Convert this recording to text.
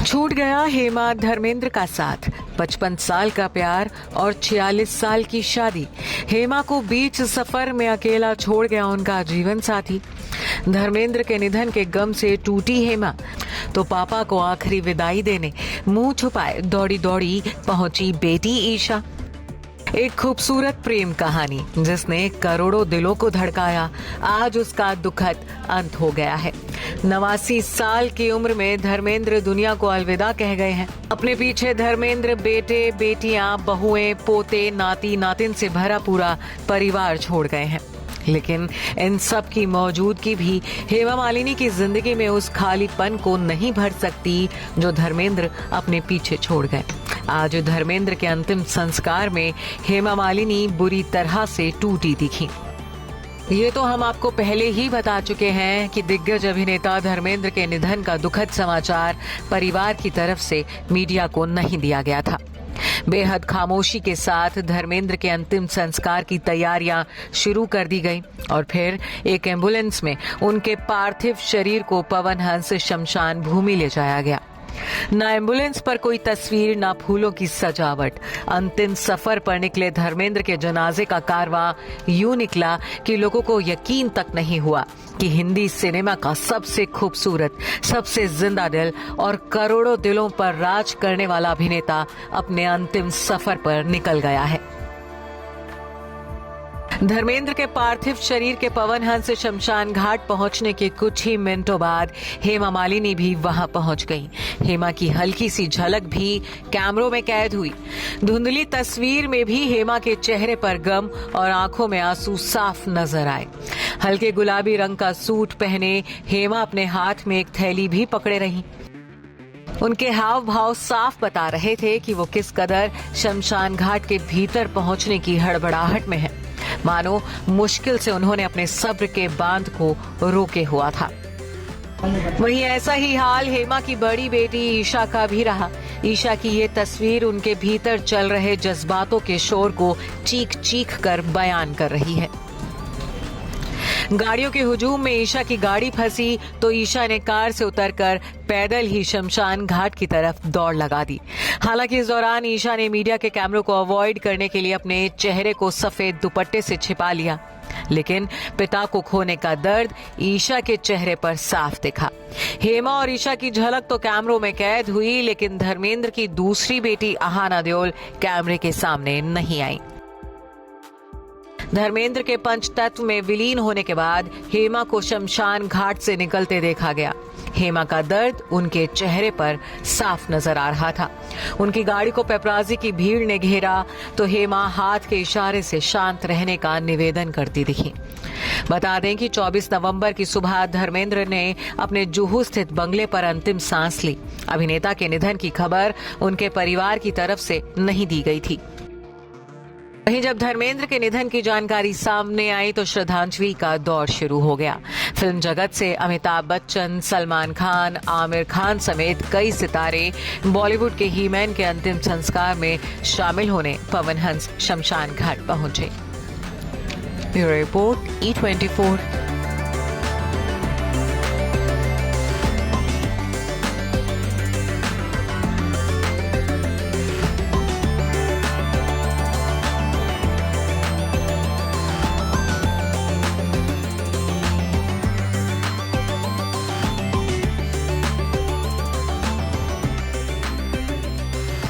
छूट गया हेमा धर्मेंद्र का साथ, 55 साल का प्यार और 46 साल की शादी। हेमा को बीच सफर में अकेला छोड़ गया उनका जीवन साथी। धर्मेंद्र के निधन के गम से टूटी हेमा तो पापा को आखिरी विदाई देने मुंह छुपाए दौड़ी दौड़ी पहुंची बेटी ईशा। एक खूबसूरत प्रेम कहानी जिसने करोड़ों दिलों को धड़काया, आज उसका दुखद अंत हो गया है। 89 साल की उम्र में धर्मेंद्र दुनिया को अलविदा कह गए हैं। अपने पीछे धर्मेंद्र बेटे बेटियां बहुएं पोते नाती नातिन से भरा पूरा परिवार छोड़ गए हैं। लेकिन इन सब की मौजूदगी भी हेमा मालिनी की जिंदगी में उस खालीपन को नहीं भर सकती जो धर्मेंद्र अपने पीछे छोड़ गए। आज धर्मेंद्र के अंतिम संस्कार में हेमा मालिनी बुरी तरह से टूटी दिखी। ये तो हम आपको पहले ही बता चुके हैं कि दिग्गज अभिनेता धर्मेंद्र के निधन का दुखद समाचार परिवार की तरफ से मीडिया को नहीं दिया गया था। बेहद खामोशी के साथ धर्मेंद्र के अंतिम संस्कार की तैयारियां शुरू कर दी गई और फिर एक एम्बुलेंस में उनके पार्थिव शरीर को पवन हंस शमशान भूमि ले जाया गया। ना एम्बुलेंस पर कोई तस्वीर, ना फूलों की सजावट। अंतिम सफर पर निकले धर्मेंद्र के जनाजे का कारवां यूं निकला कि लोगों को यकीन तक नहीं हुआ कि हिंदी सिनेमा का सबसे खूबसूरत, सबसे जिंदा दिल और करोड़ों दिलों पर राज करने वाला अभिनेता अपने अंतिम सफर पर निकल गया है। धर्मेंद्र के पार्थिव शरीर के पवन हंस शमशान घाट पहुंचने के कुछ ही मिनटों बाद हेमा मालिनी भी वहां पहुंच गईं। हेमा की हल्की सी झलक भी कैमरों में कैद हुई। धुंधली तस्वीर में भी हेमा के चेहरे पर गम और आंखों में आंसू साफ नजर आए। हल्के गुलाबी रंग का सूट पहने हेमा अपने हाथ में एक थैली भी पकड़े रहीं। उनके हाव भाव साफ बता रहे थे कि वो किस कदर शमशान घाट के भीतर पहुंचने की हड़बड़ाहट में है, मानो मुश्किल से उन्होंने अपने सब्र के बांध को रोके हुआ था। वहीं ऐसा ही हाल हेमा की बड़ी बेटी ईशा का भी रहा। ईशा की ये तस्वीर उनके भीतर चल रहे जज्बातों के शोर को चीख चीख कर बयान कर रही है। गाड़ियों के हुजूम में ईशा की गाड़ी फंसी तो ईशा ने कार से उतरकर पैदल ही शमशान घाट की तरफ दौड़ लगा दी। हालांकि इस दौरान ईशा ने मीडिया के कैमरों को अवॉइड करने के लिए अपने चेहरे को सफेद दुपट्टे से छिपा लिया, लेकिन पिता को खोने का दर्द ईशा के चेहरे पर साफ दिखा। हेमा और ईशा की झलक तो कैमरों में कैद हुई, लेकिन धर्मेंद्र की दूसरी बेटी अहाना देओल कैमरे के सामने नहीं आई। धर्मेंद्र के पंचतत्व में विलीन होने के बाद हेमा को शमशान घाट से निकलते देखा गया। हेमा का दर्द उनके चेहरे पर साफ नजर आ रहा था। उनकी गाड़ी को पेपराजी की भीड़ ने घेरा तो हेमा हाथ के इशारे से शांत रहने का निवेदन करती दिखी। बता दें कि 24 नवंबर की सुबह धर्मेंद्र ने अपने जुहू स्थित बंगले पर अंतिम सांस ली। अभिनेता के निधन की खबर उनके परिवार की तरफ से नहीं दी गई थी। वहीं जब धर्मेंद्र के निधन की जानकारी सामने आई तो श्रद्धांजलि का दौर शुरू हो गया। फिल्म जगत से अमिताभ बच्चन, सलमान खान, आमिर खान समेत कई सितारे बॉलीवुड के हीमैन के अंतिम संस्कार में शामिल होने पवन हंस शमशान घाट पहुंचे। Bureau report E24।